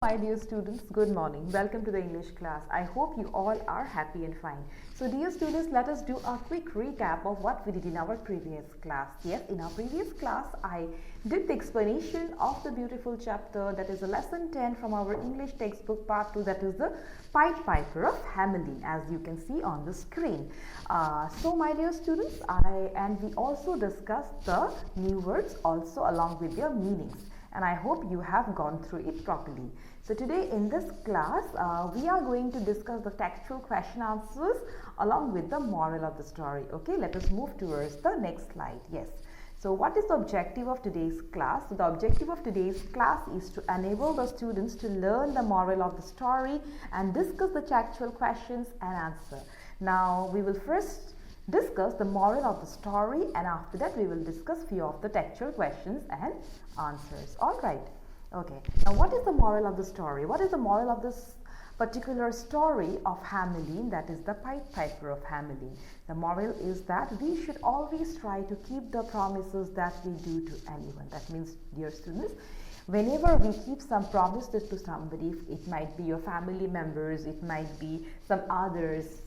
My dear students, good morning. Welcome to the English class. I hope you all are happy and fine. So dear students, let us do a quick recap of what we did in our previous class. Yes, in our previous class, I did the explanation of the beautiful chapter, that is a lesson 10 from our English textbook part 2, that is the Pied Piper of Hamelin, as you can see on the screen. So my dear students, we also discussed the new words also along with their meanings. And I hope you have gone through it properly. So today in this class, we are going to discuss the textual question answers along with the moral of the story. Okay, let us move towards the next slide. Yes. So what is the objective of today's class? So the objective of today's class is to enable the students to learn the moral of the story and discuss the textual questions and answer. Now we will first discuss the moral of the story, and after that we will discuss few of the textual questions and answers. All right. Okay. Now what is the moral of the story? What is the moral of this particular story of Hamelin, that is the Pied Piper of Hamelin? The moral is that we should always try to keep the promises that we do to anyone. That means, dear students, whenever we keep some promises to somebody, it might be your family members, it might be some others,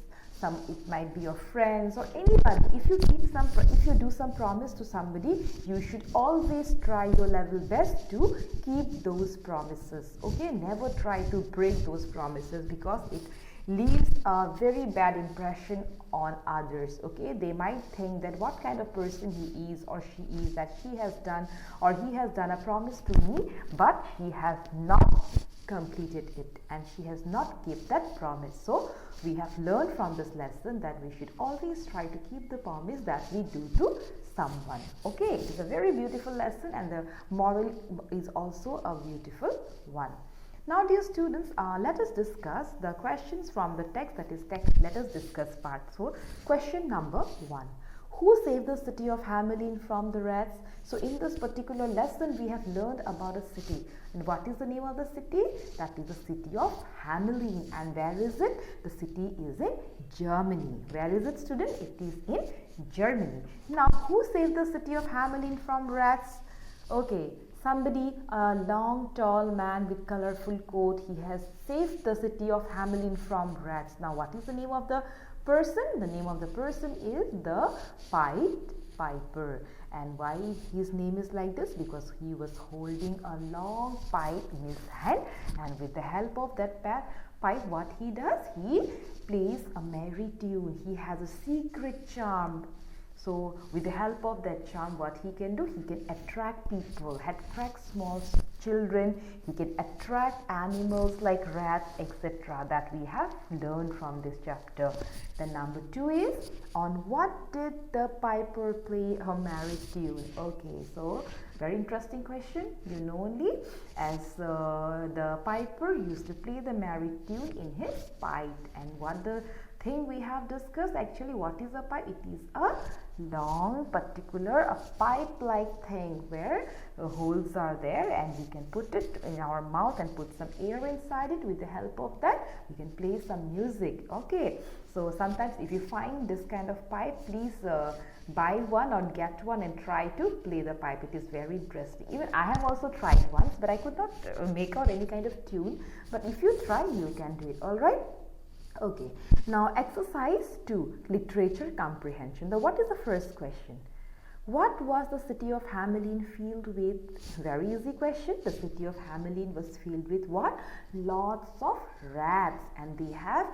it might be your friends or anybody. If you do some promise to somebody, you should always try your level best to keep those promises. Okay, never try to break those promises, because it leaves a very bad impression on others. Okay, they might think that what kind of person he is or she is, that she has done or he has done a promise to me, but he has not completed it and she has not kept that promise. So we have learned from this lesson that we should always try to keep the promise that we do to someone. Okay, it is a very beautiful lesson, and the moral is also a beautiful one. Now dear students, let us discuss the questions from the text, that is text. Let us discuss part. So question number 1. Who saved the city of Hamelin from the rats? So in this particular lesson, we have learned about a city. And what is the name of the city? That is the city of Hamelin. And where is it? The city is in Germany. Where is it, student? It is in Germany. Now, who saved the city of Hamelin from rats? Okay, somebody, a long, tall man with colorful coat, he has saved the city of Hamelin from rats. Now, what is the name of the person? The name of the person is the Pied Piper. And why his name is like this? Because he was holding a long pipe in his hand, and with the help of that pipe, what he does? He plays a merry tune. He has a secret charm. So with the help of that charm, what he can do? He can attract people, attract small children, he can attract animals like rats, etc. that we have learned from this chapter. Then number 2 is, on what did the piper play her merry tune? Okay, so very interesting question. You know only as the piper used to play the merry tune in his pipe. And what the thing we have discussed, actually what is a pipe? It is a long a pipe like thing where the holes are there, and we can put it in our mouth and put some air inside it. With the help of that, we can play some music. Okay, so sometimes if you find this kind of pipe, please buy one or get one and try to play the pipe. It is very interesting. Even I have also tried once, but I could not make out any kind of tune. But if you try, you can do it. All right. Okay, now exercise 2, literature comprehension. Now what is the first question? What was the city of Hamelin filled with? Very easy question. The city of Hamelin was filled with what? Lots of rats, and they have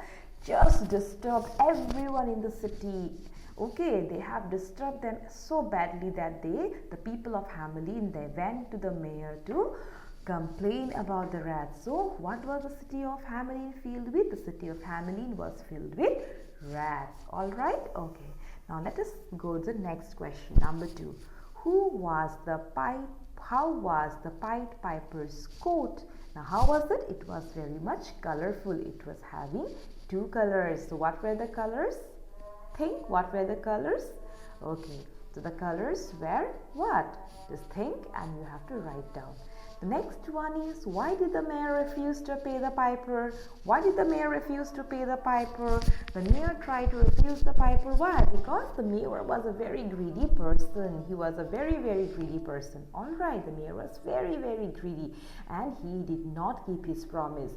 just disturbed everyone in the city. Okay, they have disturbed them so badly that the people of Hamelin, they went to the mayor to complain about the rats. So what was the city of Hamelin filled with? The city of Hamelin was filled with rats. All right. Okay. Now let us go to the next question. Number 2. How was the Pied Piper's coat? Now how was it? It was very much colorful. It was having 2 colors. So what were the colors? Think, what were the colors? Okay. So the colors were what? Just think and you have to write down. The next one is, why did the mayor refuse to pay the piper? Why did the mayor refuse to pay the piper? The mayor tried to refuse the piper. Why? Because the mayor was a very greedy person. He was a very, very greedy person. Alright, the mayor was very, very greedy and he did not keep his promise.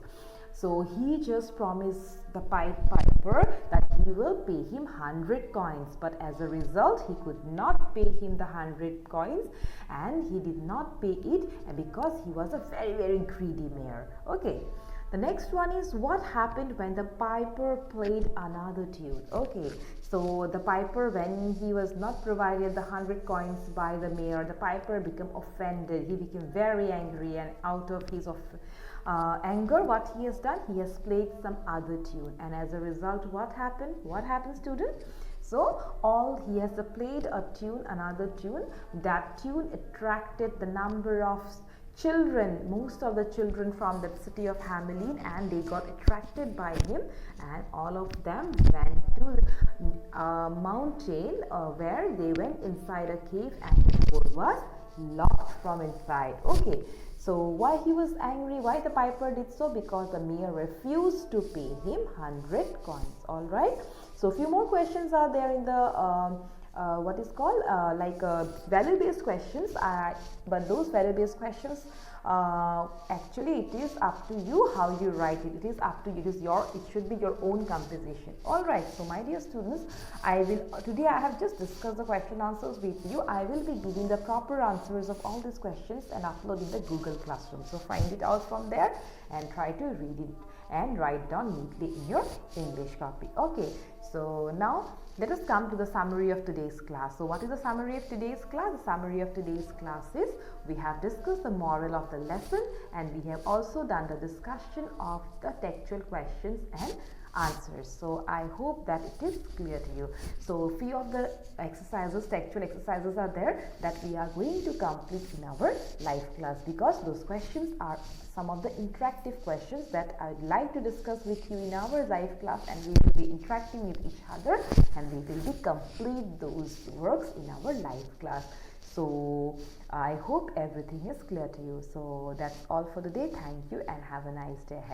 So he just promised the piper that he will pay him 100 coins, but as a result he could not pay him the 100 coins and he did not pay it because he was a very, very greedy mayor. Okay. The next one is, what happened when the piper played another tune? Okay, so the piper, when he was not provided the 100 coins by the mayor, the piper became offended. He became very angry, and out of his anger, what he has done, he has played some other tune, and as a result, what happened? What happened, student? So he has played a tune, another tune. That tune attracted the number of children, most of the children from the city of Hamelin, and they got attracted by him, and all of them went to a mountain where they went inside a cave and the door was locked from inside. Okay, so why he was angry, why the piper did so? Because the mayor refused to pay him 100 coins. All right, so a few more questions are there in the what is called value based questions, but those value based questions, actually it is up to you how you write it. It is up to you. It should be your own composition. All right, so my dear students, today I have just discussed the question answers with you. I will be giving the proper answers of all these questions and uploading the Google Classroom. So find it out from there and try to read it and write down neatly in your English copy. Okay, so now let us come to the summary of today's class. So what is the summary of today's class? The summary of today's class is, we have discussed the moral of the lesson and we have also done the discussion of the textual questions and answers. So I hope that it is clear to you. So a few of the exercises, textual exercises are there that we are going to complete in our live class, because those questions are some of the interactive questions that I would like to discuss with you in our live class, and we will be interacting with each other and we will be complete those works in our live class. So I hope everything is clear to you. So that's all for the day. Thank you and have a nice day ahead.